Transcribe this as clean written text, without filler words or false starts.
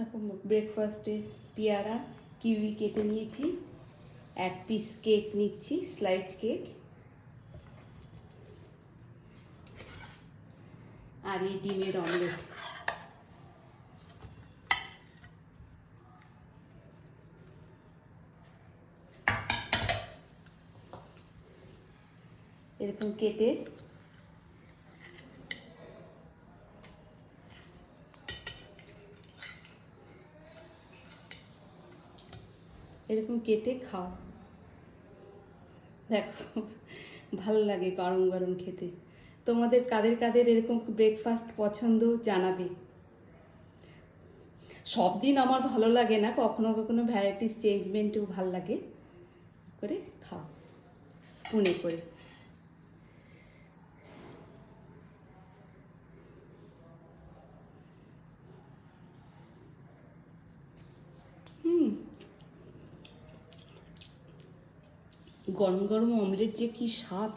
এখন ব্রেকফাস্টে পেয়ারা কিউই কেটে নিয়েছি, 1 পিস কেক নিচ্ছি, স্লাইস কেক, আর এই ডিমের অমলেট। এরকম কেটে খাও, দেখো ভালো লাগে গরম গরম খেতে। তোমাদের কাদের কাদের এরকম ব্রেকফাস্ট পছন্দ জানাবে। সব দিন আমার ভালো লাগে না, কখনো কখনো ভ্যারাইটিস চেঞ্জমেন্টও ভালো লাগে, করে খাও স্পুনে করে। গরম গরম অমলেট যে কি স্বাদ।